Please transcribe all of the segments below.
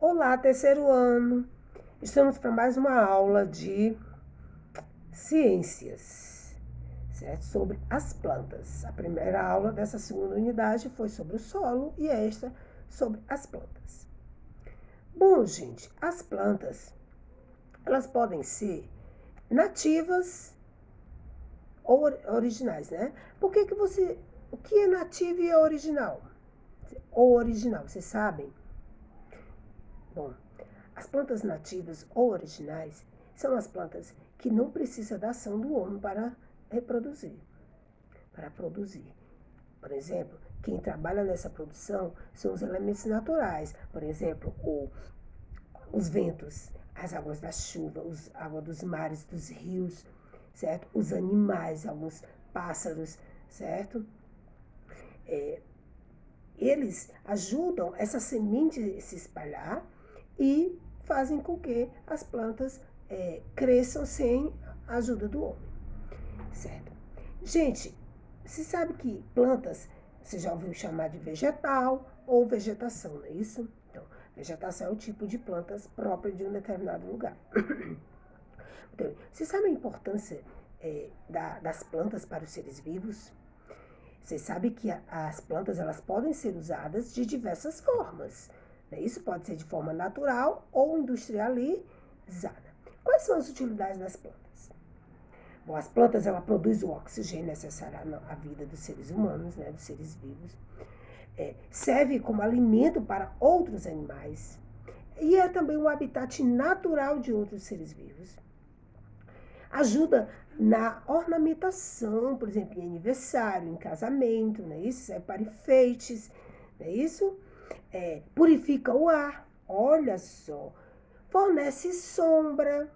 Olá, terceiro ano. Estamos para mais uma aula de ciências, certo? Sobre as plantas. A primeira aula dessa segunda unidade foi sobre o solo e esta sobre as plantas. Bom, gente, as plantas, elas podem ser nativas ou originais, né? O que é nativo e é original? Ou original, vocês sabem? Bom, as plantas nativas ou originais são as plantas que não precisam da ação do homem para reproduzir, para produzir. Por exemplo, quem trabalha nessa produção são os elementos naturais. Por exemplo, os ventos, as águas da chuva, a água dos mares, dos rios, certo? Os animais, alguns pássaros, certo? Eles ajudam essa semente a se espalhar e fazem com que as plantas cresçam sem a ajuda do homem, certo? Gente, se sabe que plantas, você já ouviu chamar de vegetal ou vegetação, não é isso? Então, vegetação é o tipo de plantas própria de um determinado lugar. Então, você sabe a importância das plantas para os seres vivos? Você sabe que as plantas elas podem ser usadas de diversas formas. Né? Isso pode ser de forma natural ou industrializada. Quais são as utilidades das plantas? Bom, as plantas ela produzem o oxigênio necessário à vida dos seres humanos, né, dos seres vivos. Serve como alimento para outros animais. E é também um habitat natural de outros seres vivos. Ajuda na ornamentação, por exemplo, em aniversário, em casamento, não é isso? Serve para enfeites, não é isso? Purifica o ar, olha só. Fornece sombra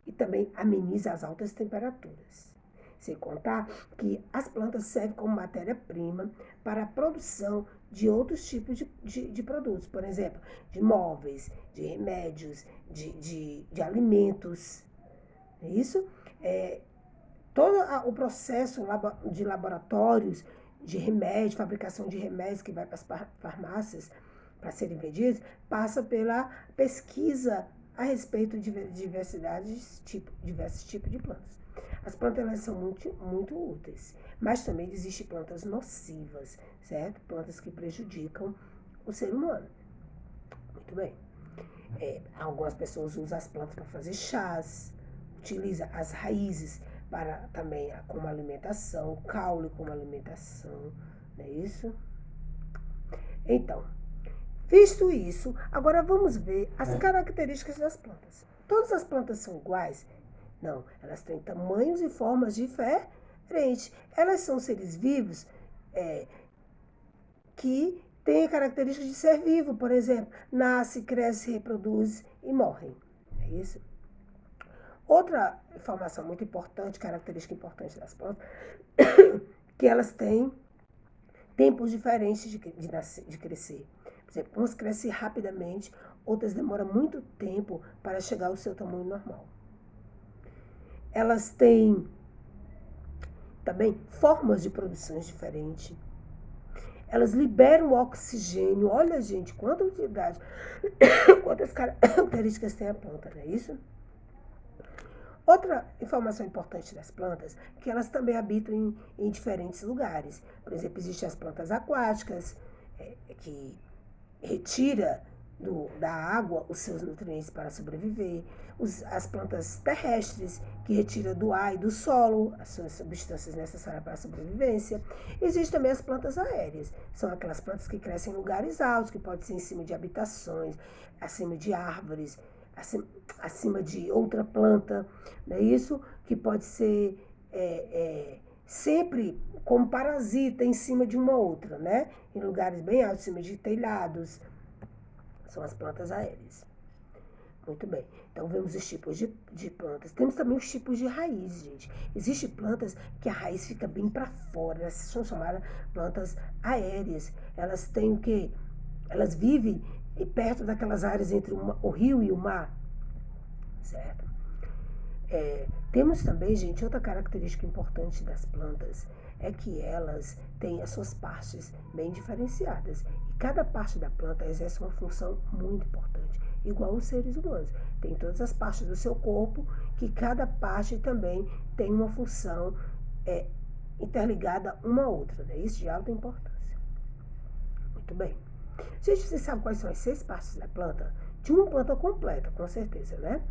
e também ameniza as altas temperaturas. Sem contar que as plantas servem como matéria-prima para a produção de outros tipos de produtos, por exemplo, de móveis, de remédios, de alimentos. É isso? Todo o processo de laboratórios, de remédio, fabricação de remédios que vai para as farmácias para serem vendidos, passa pela pesquisa a respeito de diversos tipos de plantas. As plantas elas são muito úteis, mas também existem plantas nocivas, certo? Plantas que prejudicam o ser humano. Muito bem. Algumas pessoas usam as plantas para fazer chás, utiliza as raízes para também como alimentação, o caule como alimentação, não é isso? Então, visto isso, agora vamos ver as características das plantas. Todas as plantas são iguais? Não, elas têm tamanhos e formas diferentes. Elas são seres vivos que têm a característica de ser vivo, por exemplo, nasce, cresce, reproduz e morrem. É isso? Outra informação muito importante, característica importante das plantas, que elas têm tempos diferentes de crescer. Por exemplo, umas crescem rapidamente, outras demoram muito tempo para chegar ao seu tamanho normal. Elas têm também formas de produções diferentes. Elas liberam oxigênio. Olha, gente, quanta utilidade, quantas características tem a planta, não é isso? Outra informação importante das plantas é que elas também habitam em diferentes lugares. Por exemplo, existem as plantas aquáticas, que retira da água os seus nutrientes para sobreviver. As plantas terrestres, que retiram do ar e do solo as suas substâncias necessárias para a sobrevivência. Existem também as plantas aéreas. São aquelas plantas que crescem em lugares altos, que podem ser em cima de habitações, acima de árvores, acima de outra planta, não é isso? Que pode ser sempre como parasita em cima de uma outra, né? Em lugares bem altos, em cima de telhados. São as plantas aéreas. Muito bem. Então, vemos os tipos de plantas. Temos também os tipos de raiz, gente. Existem plantas que a raiz fica bem para fora. Elas são chamadas plantas aéreas. Elas têm o quê? Elas vivem perto daquelas áreas entre o rio e o mar, certo? Temos também, gente, outra característica importante das plantas é que elas têm as suas partes bem diferenciadas. E cada parte da planta exerce uma função muito importante, igual os seres humanos. Tem todas as partes do seu corpo, que cada parte também tem uma função interligada uma a outra, né? Isso de alta importância. Muito bem. Gente, você sabe quais são as 6 partes da planta? De uma planta completa, com certeza, né?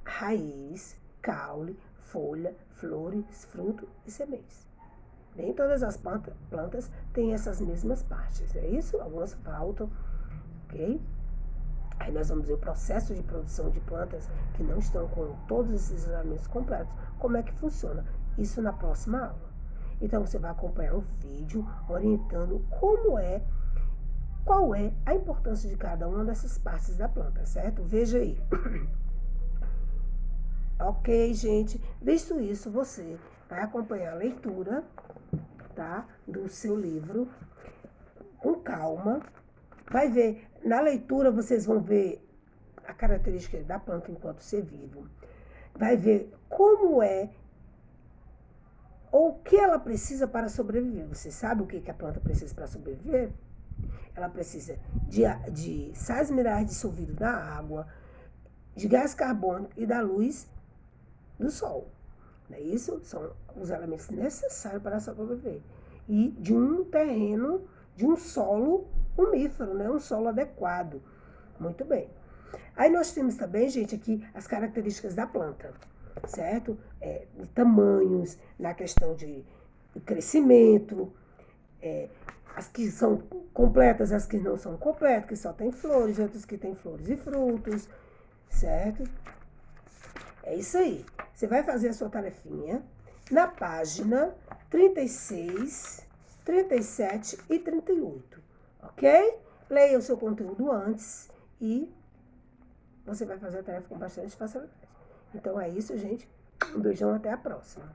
Raiz, caule, folha, flores, fruto e sementes. Nem todas as plantas têm essas mesmas partes, é isso? Algumas faltam, ok? Aí nós vamos ver o processo de produção de plantas que não estão com todos esses elementos completos, como é que funciona. Isso na próxima aula. Então você vai acompanhar um vídeo orientando qual é a importância de cada uma dessas partes da planta, certo? Veja aí. Ok, gente? Visto isso, você vai acompanhar a leitura, tá? Do seu livro com calma. Vai ver, na leitura vocês vão ver a característica da planta enquanto ser vivo. Vai ver como é ou o que ela precisa para sobreviver. Você sabe o que a planta precisa para sobreviver? Ela precisa de sais minerais dissolvidos na água, de gás carbônico e da luz do sol. Não é isso? São os elementos necessários para sobreviver. E de um terreno, de um solo umífero, né? Um solo adequado. Muito bem. Aí nós temos também, gente, aqui as características da planta, certo? De tamanhos, na questão de crescimento, as que são completas, as que não são completas, que só tem flores, outras que têm flores e frutos, certo? É isso aí. Você vai fazer a sua tarefinha na página 36, 37 e 38, ok? Leia o seu conteúdo antes e você vai fazer a tarefa com bastante facilidade. Então é isso, gente. Um beijão, até a próxima.